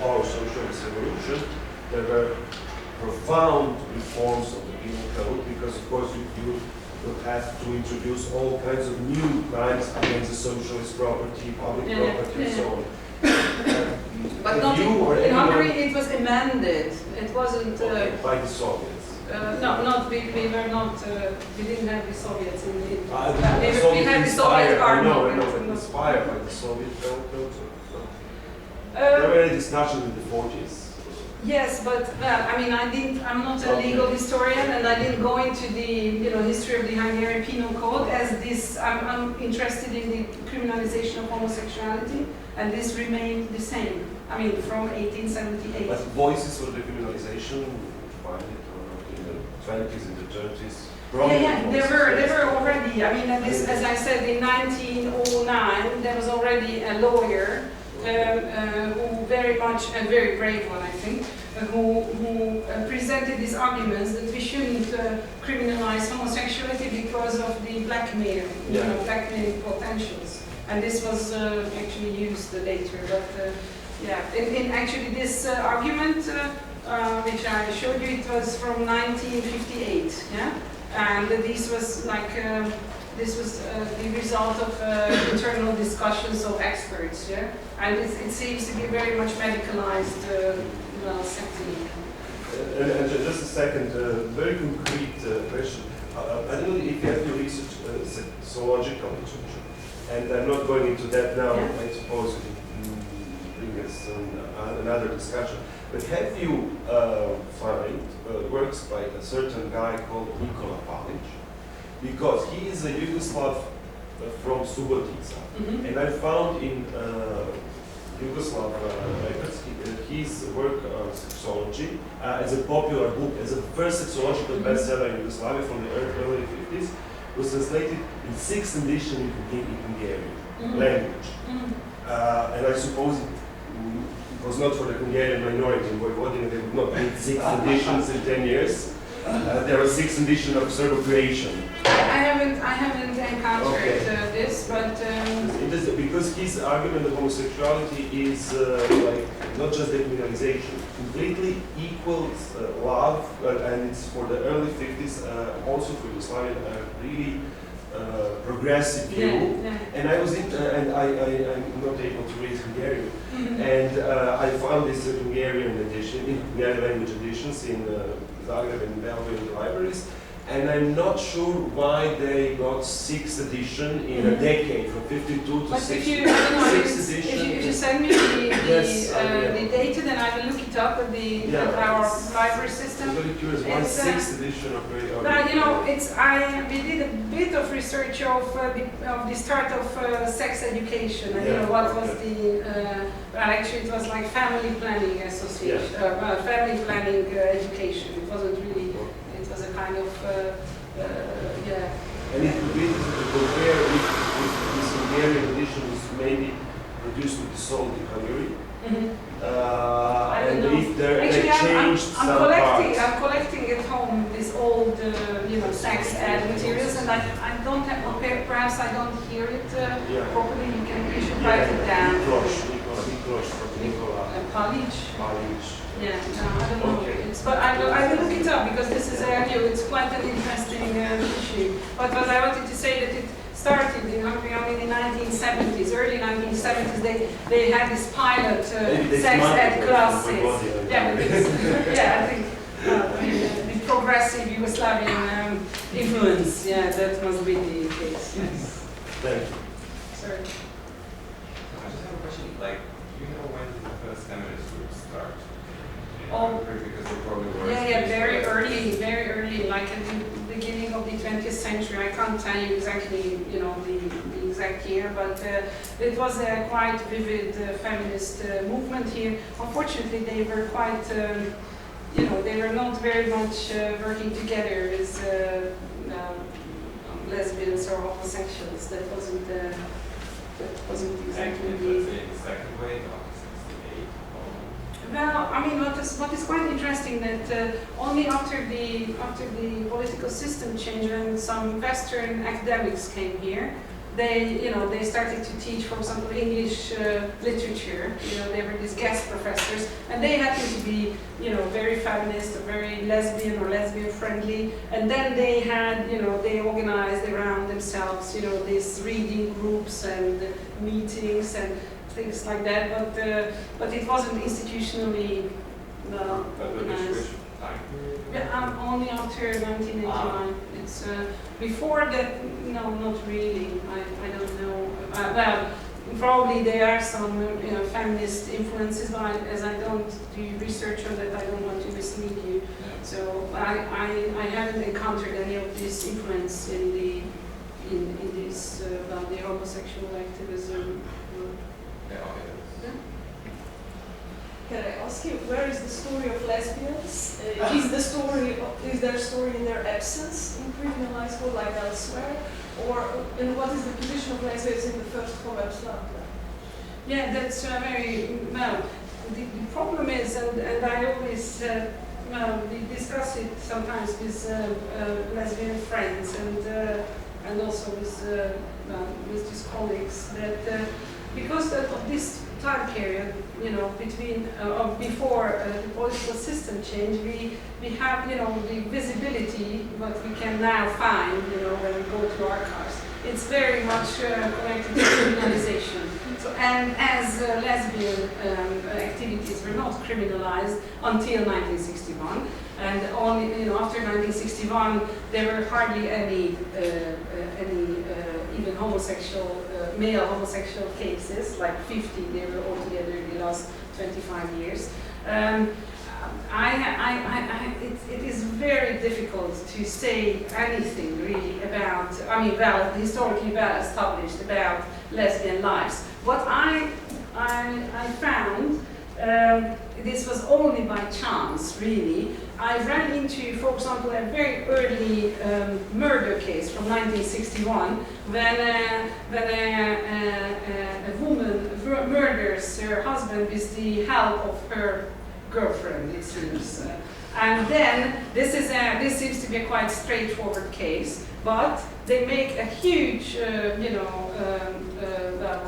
our socialist revolution, there were profound reforms of the penal code, because of course you will have to introduce all kinds of new crimes against the socialist property, public property, and so on. But not in Hungary, it was amended. It wasn't by the Soviets. No, not we were not. We didn't have the Soviets in the. We had the Soviet army. I know, but inspired by the Soviet code. There were discussions in the 40s. Yes, but I mean, I'm not a legal historian, and I didn't go into the history of the Hungarian Penal Code as this. I'm interested in the criminalization of homosexuality, and this remained the same. I mean, from 1878. But voices for decriminalization, find it in the 20s, in the 30s. There were already. I mean, as I said, in 1909, there was already a lawyer. Who very much, and very brave one I think, who presented these arguments that we shouldn't criminalize homosexuality because of the blackmail, blackmailing potentials. And this was actually used later. But in actually this argument, which I showed you, it was from 1958, and this was like. This was the result of internal discussions of experts, and it seems to be very much medicalized setting. And just a second, very concrete question. I don't know if you have to research sociological literature, and I'm not going into that now. I suppose it will bring us another discussion. But have you find works by a certain guy called Nikola Palic? Because he is a Yugoslav from Subotica, and I found in Yugoslav records his work on sexology as a popular book, as a first sexological bestseller in Yugoslavia from the early 50s, was translated in 6th edition in Hungarian language. And I suppose it was not for the Hungarian minority in Vojvodina. They would not need 6 editions in 10 years. There was 6th edition of Serbo-Croatian. I haven't encountered this, but because his argument of homosexuality is like not just decriminalization, completely equals love, and it's for the early 50s, also for Yugoslavian, really progressive view. And I was I'm not able to read Hungarian, and I found this Hungarian edition, in Hungarian language editions in Zagreb and Belgrade libraries. And I'm not sure why they got 6th edition in a decade, from 52 to 60. If you send me the data, then I will look it up at our library system. I'm very curious, why 6th edition of we did a bit of research of the start of sex education, and what was actually it was like family planning association, family planning education. It wasn't really. It was a kind of, And it would be interesting to compare if this Hungarian edition was maybe produced to be sold in Hungary. And if they changed some parts. I'm collecting at home these old, sex ed materials, and I don't have, perhaps I don't hear it properly. You should write it down. Nikola Palic. Yeah, no, I don't know. Okay. But I will look it up, because this is it's quite an interesting issue. But what I wanted to say that it started in Hungary only in the 1970s, early 1970s. They had this pilot sex ed classes. I think the progressive Yugoslavian influence. Yeah, that must be the case. Yes. Thank you. Sorry. I just have a question. Like, do you know when the first feminist groups start? Because they probably were. Very early, like at the beginning of the 20th century. I can't tell you exactly, the exact year, but it was a quite vivid feminist movement here. Unfortunately, they were quite, they were not very much working together as lesbians or homosexuals. That wasn't exactly the second wave. Well, I mean, what is quite interesting that only after the political system changed, when some Western academics came here, they started to teach, for example, English literature. They were these guest professors, and they happened to be, very feminist, or very lesbian or lesbian friendly. And then they had, they organized around themselves, these reading groups and meetings and things like that. But it wasn't institutionally organized. Which time period? Yeah, only after 1989. It's before that. No, not really. I don't know. Well, probably there are some feminist influences, but as I don't do research on that, I don't want to mislead you. Yeah. So I haven't encountered any of this influence in this about the homosexual activism. Yeah, okay. Can I ask you, where is the story of lesbians? Is there a story in their absence in criminalized law like elsewhere? And what is the position of lesbians in the first Homoland? Yeah, that's very well. The problem is, and I always we discuss it sometimes with lesbian friends and also with these colleagues that because of this time period, between before the political system change, we have the visibility what we can now find when we go to archives. It's very much connected to criminalization. So, and as lesbian activities were not criminalized until 1961, and only after 1961 there were hardly any even homosexual male homosexual cases, like 50 there were altogether in the last 25 years. It is very difficult to say anything really about, historically well established about lesbian lives. What I found, this was only by chance really, I ran into, for example, a very early murder case from 1961 when a woman murders her husband with the help of her girlfriend, it seems. And then this seems to be a quite straightforward case, but they make a huge,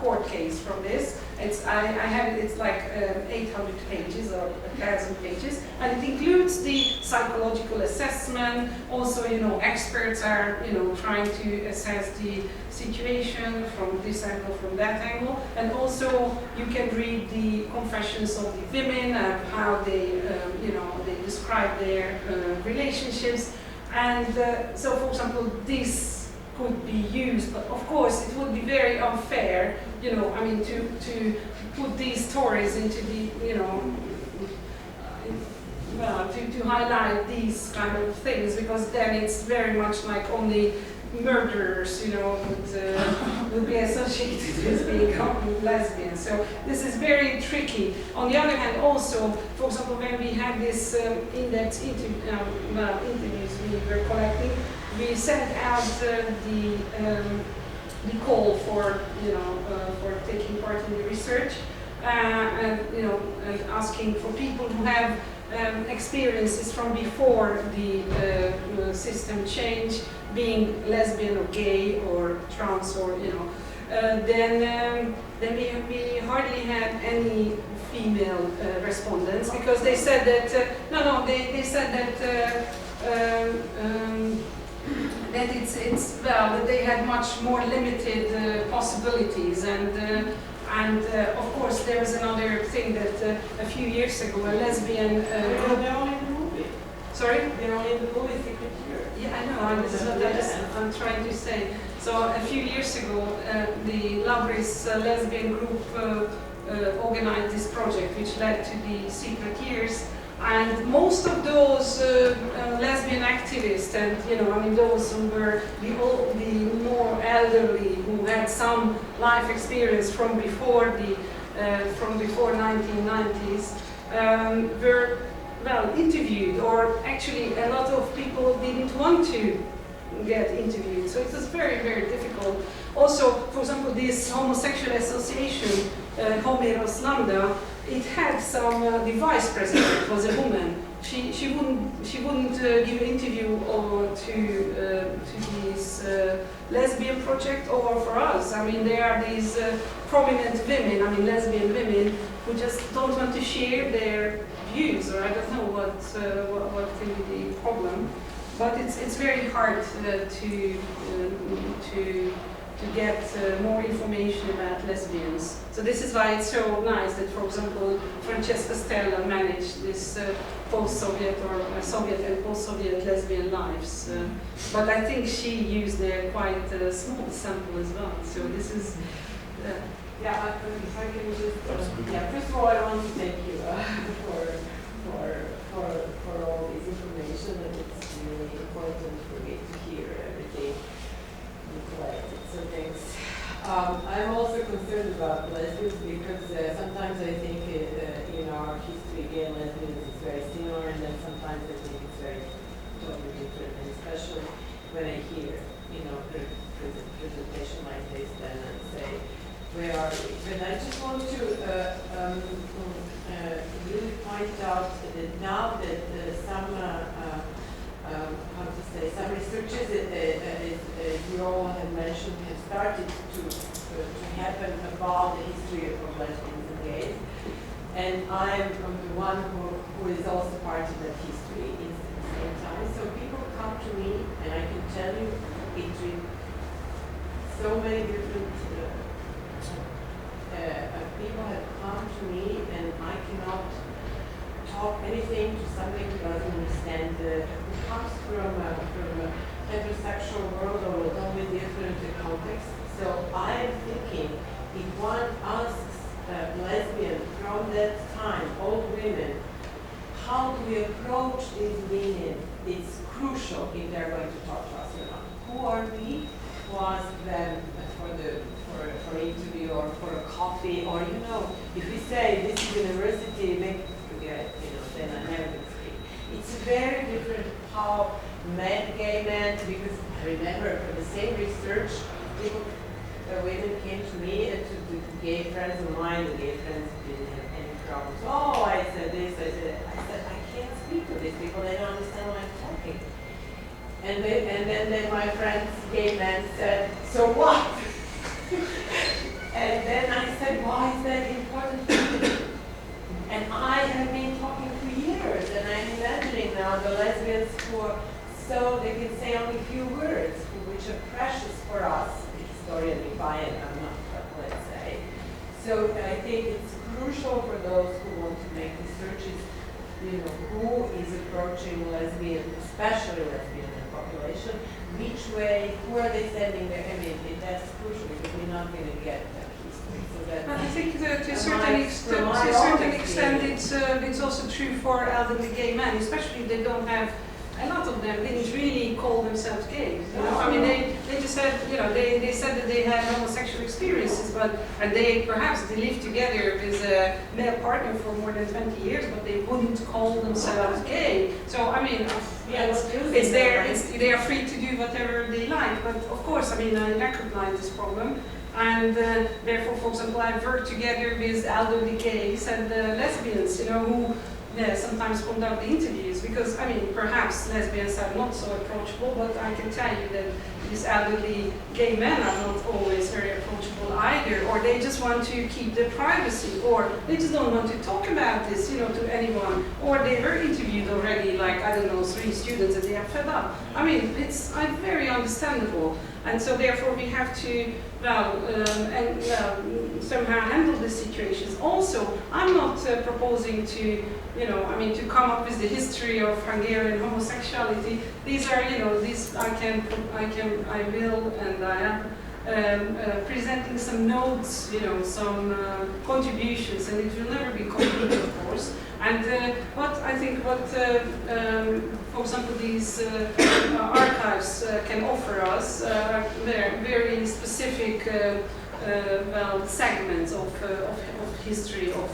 court case from this. It's like 800 pages or 1,000 pages, and it includes the psychological assessment. Also, experts are trying to assess the situation from this angle, from that angle, and also you can read the confessions of the women, how they they describe their relationships, and so for example this could be used, but of course it would be very unfair, to put these stories into the, to highlight these kind of things, because then it's very much like only murderers, would be associated with being lesbian. So this is very tricky. On the other hand, also, for example, when we had this in-depth interviews we were collecting, we sent out the call for taking part in the research, and asking for people who have experiences from before the system change, being lesbian or gay or trans or then we hardly had any female respondents, because they said that they said that that they had much more limited possibilities, and of course there was another thing that a few years ago a lesbian They're only in the movie. Sorry? They're only in the movie if you could hear. Yeah, I know, this is what I'm trying to say. So a few years ago the Labris lesbian group organized this project, which led to the Secret Years. And most of those lesbian activists, and those who were the more elderly, who had some life experience from before 1990s, were interviewed, or actually a lot of people didn't want to get interviewed. So it was very, very difficult. Also, for example, this homosexual association, Homeros Lambda, it had some, the vice president was a woman. she wouldn't give an interview or to these lesbian project or for us. I mean, there are these prominent women, I mean lesbian women, who just don't want to share their views, or I don't know what can be the problem. But it's very hard to get more information about lesbians. So this is why it's so nice that, for example, Francesca Stella managed this post-Soviet or Soviet and post-Soviet lesbian lives. But I think she used a quite small sample as well. So this is. Yeah, if I can just. Yeah, first of all, I want to thank you for all this information, and it's really important for me to hear everything you collected. So thanks. I'm also concerned about lesbians because sometimes I think in our history, gay and lesbians is very similar, and then sometimes I think it's very totally different, and especially when I hear, presentation like this, then I say, where are we? But I just want to really point out that now that some researches, as you all have mentioned, have started to happen about the history of lesbians and gays. And I'm the one who is also part of that history at the same time. So people come to me, and I can tell you, it's in so many different people have come to me, and I cannot talk anything to somebody who doesn't understand, who comes from a heterosexual world or a totally different context. So I am thinking, if one asks lesbian from that time, old women, how do we approach these women? It's crucial if they're going to talk to us or not. Who are we to ask them for interview or for a coffee, or if we say this is university, make forget, then I never will speak. It's very different how gay men, because I remember for the same research, women came to me and to gay friends of mine. The gay friends didn't have any problems. Oh, I said this, I said I can't speak to these people, they don't understand what I'm talking. And then my friends, gay men, said, so what? And then I said, why is that important to you? And I have been talking for years, and I'm imagining now the lesbians who are they can say only a few words, which are precious for us, historically by it, I'm not, let's say. So I think it's crucial for those who want to make researches, who is approaching lesbian, especially lesbian population, which way, who are they sending their, that's crucial because we're not going to get that history. So that I think to a certain extent it's also true for elderly gay men, especially if they don't have, a lot of them didn't really call themselves gay. They just said, they said that they had homosexual experiences, and they lived together with a male partner for more than 20 years, but they wouldn't call themselves gay. So they are free to do whatever they like. But of course, I recognize this problem. And therefore, for example, I've worked together with elderly gays and lesbians, who sometimes conduct the interviews, because perhaps lesbians are not so approachable, but I can tell you that these elderly gay men are not always very approachable either, or they just want to keep their privacy, or they just don't want to talk about this, to anyone, or they were interviewed already, 3 students, and they are fed up. It's very understandable, and so therefore we have to somehow handle these situations. Also, I'm not proposing to, to come up with the history of Hungarian homosexuality. These are, these I will, and I am presenting some notes, some contributions, and it will never be complete, of course. And for example, these archives can offer us very specific well, segments of history of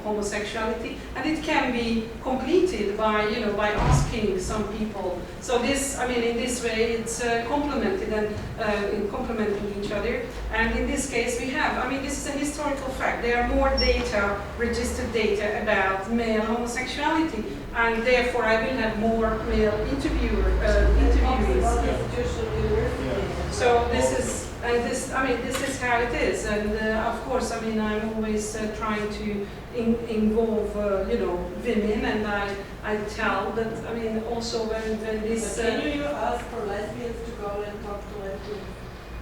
homosexuality, and it can be completed by, you know, by asking some people. So this, I mean, in this way, it's complemented and complementing each other. And in this case, we have, I mean, this is a historical fact. There are more data, registered data about male homosexuality, and therefore I will have more male interviewees. So this is, and this, I mean, this is how it is. And of course, I mean, I'm always trying to involve, you know, women, and I tell that, I mean, also when this... But can you ask for lesbians to go and talk to lesbians?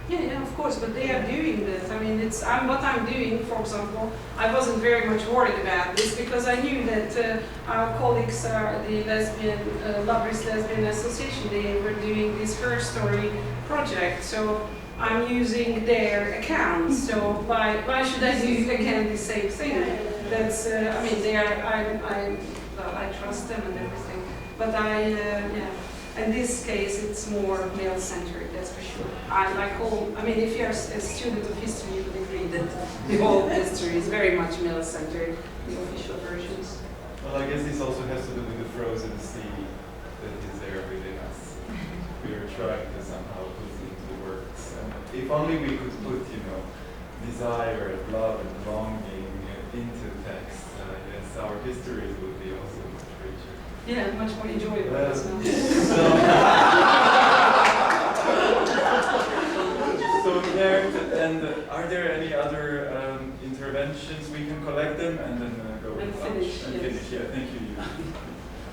Yeah, of course, but they are doing that. I mean, it's what I'm doing, for example, I wasn't very much worried about this because I knew that our colleagues are the Lesbian, Lovers Lesbian Association, they were doing this Her Story project. So I'm using their accounts, so why should I do again the same thing? That's, I mean, they are, well, I trust them and everything, but yeah. In this case, it's more male-centered, that's for sure. I mean, if you're a student of history, you would agree that the whole history is very much male-centered, the official versions. Well, I guess this also has to do with the frozen sea that is there within us. We are trying to somehow put into words. And if only we could put, you know, desire and love and longing into text, yes, our histories would be also much richer. Yeah, much more enjoyable. So there, and are there any other interventions? We can collect them and then go And lunch finish, and yes. finish. Yeah, thank you.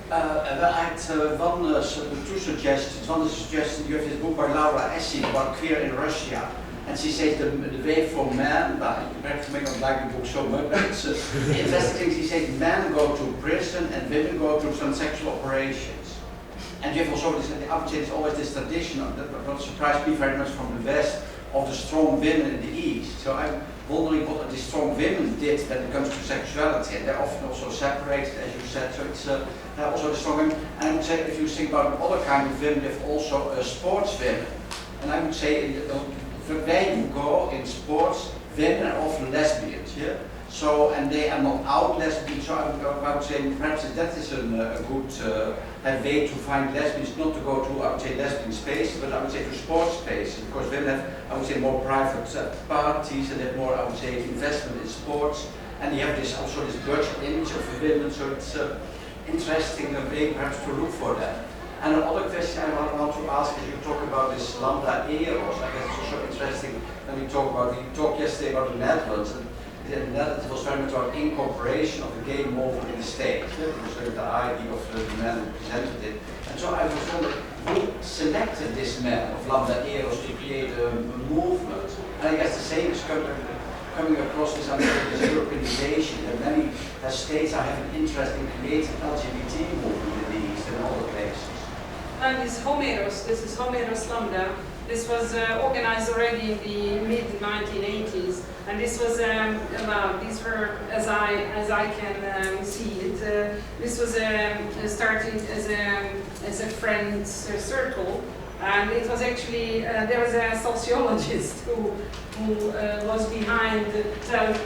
Well, I had two suggestions. One is a suggestion you have this book by Laura Essig about queer in Russia. And she says the way for men, perhaps you may not like the book so much, but it's interesting. She says men go to prison and women go through some sexual operations. And you have also this, I would say there's always this tradition, that not surprised me very much from the West, of the strong women in the East. So I'm wondering what the strong women did when it comes to sexuality. And they're often also separated, as you said, so it's also the strong women. And I would say if you think about other kind of women, you have also sports women. And I would say where you go in sports, women are often lesbians, yeah? So, and they are not out lesbians, so I would say perhaps that is a good way to find lesbians, not to go to, I would say, lesbian spaces, but I would say to sports spaces, because women have, I would say, more private parties, and they have more, I would say, investment in sports, and you have this, also this virtual image of women, so it's interesting way perhaps to look for that. And another question I want to ask is, you talk about this lambda eros. I guess it's also interesting when we talked yesterday about the Netherlands. And the Netherlands was very much about incorporation of the gay movement in the state. So the idea of the man who presented it. And so I was wondering, who selected this man of lambda eros to create a movement? And I guess the same is coming across this Europeanization, that many states are having interest in creating LGBT movement in the East and other places. And this is Homeros Lambda. This was organized already in the mid-1980s, and this was these were, as I can see it, this was starting as a friends circle, and it was actually there was a sociologist who was behind.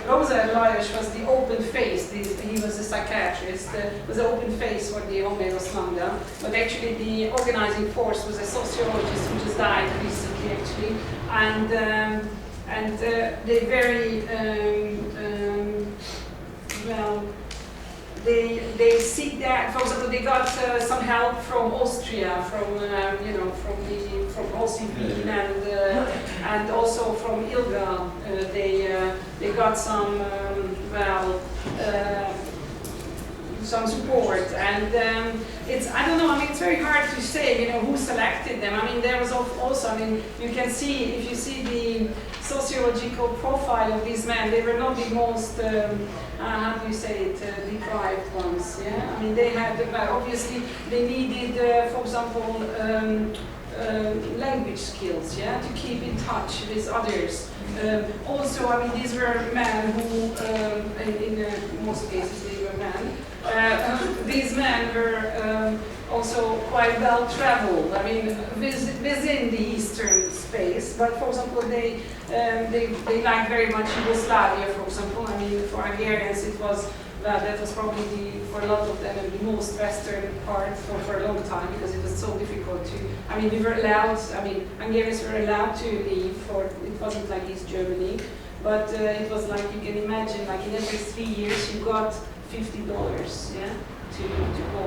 Rosa Lajos was the open face. He was a psychiatrist. Was the open face for the Homeros Lambda. But actually, the organizing force was a sociologist who just died recently, actually. And they very well. They seek that. For example, they got some help from Austria, from from OCV and also from ILGA. They got some some support, and it's, I don't know, I mean, it's very hard to say, who selected them. I mean, there was also, I mean, you can see, if you see the sociological profile of these men, they were not the most, how do you say it, deprived ones, yeah? I mean, they had, obviously, they needed, for example, language skills, yeah, to keep in touch with others. Also, I mean, these were men who, in most cases, they were men. These men were also quite well traveled. I mean, within the Eastern space. But for example, they like very much Yugoslavia. For example, I mean, for Hungarians it was. That was probably for a lot of them the most western part for a long time because it was so difficult to. I mean, we were allowed. I mean, Hungarians were allowed to leave, for it wasn't like East Germany, but it was like you can imagine, like in every 3 years you got $50, yeah, to go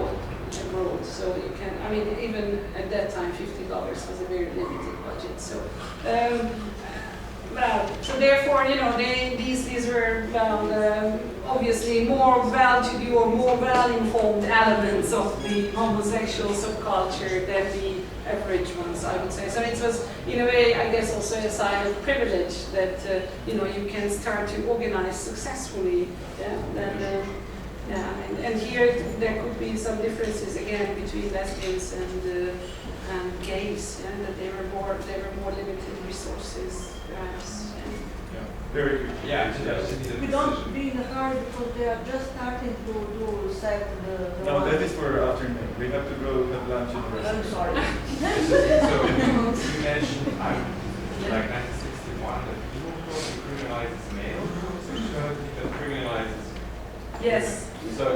abroad. So you can. I mean, even at that time, $50 was a very limited budget. So. Well, so therefore, you know, these were obviously more well-to-do or more well-informed elements of the homosexual subculture than the average ones, I would say. So it was, in a way, I guess, also a sign of privilege that you know, you can start to organize successfully. Yeah, and here there could be some differences again between lesbians and gays, yeah, that they were more limited resources. Yeah, very good. Yeah, actually, We don't be in a hurry because they are just starting to set the. No, that is for afternoon. We have to go have lunch in the restaurant. I'm sorry. So you mentioned like 1961 that EU code criminalizes male homosexuality, that criminalizes. Yes. So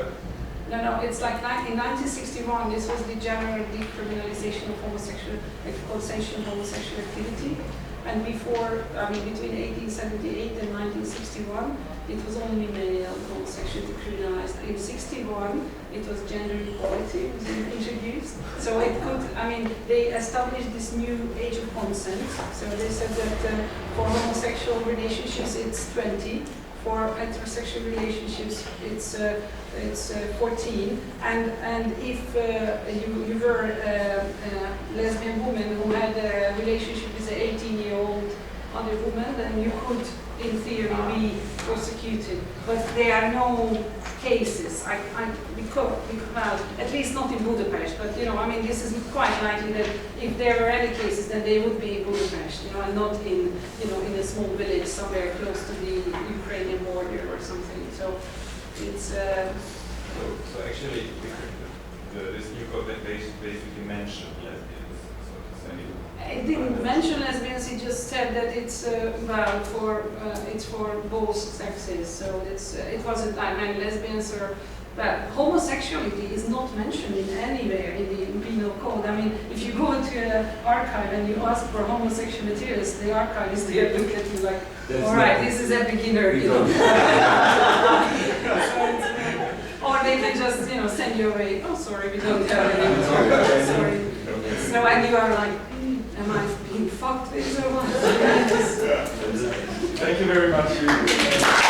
No, it's like in 1961, this was the general decriminalization of consensual homosexual activity. And before, I mean, between 1878 and 1961, it was only male homosexuality criminalized. In 61, it was gender equality was introduced. So it could, I mean, they established this new age of consent. So they said that for homosexual relationships, it's 20. For heterosexual relationships, it's 14, and if you were a lesbian woman who had a relationship with an 18-year-old other woman, then you could, in theory, be prosecuted. But there are no cases. Well, at least not in Budapest. But you know, I mean, this is quite likely that if there were any cases, then they would be in Budapest, you know, and not in, you know, in a small village somewhere close to the Ukrainian border or something. So it's. So actually, this new code that basically mentioned lesbians, so to say. It didn't mention lesbians. It just said that it's it's for both sexes. So it wasn't. I mean, lesbians or. But homosexuality is not mentioned in anywhere in the penal code. I mean, if you go into an archive and you ask for homosexual materials, the archivist there look at you like, all right, this is a beginner, you know. Or they can just, you know, send you away. Oh, sorry, we don't have any. Sorry. So and you are like, am I being fucked with or what? Thank you very much.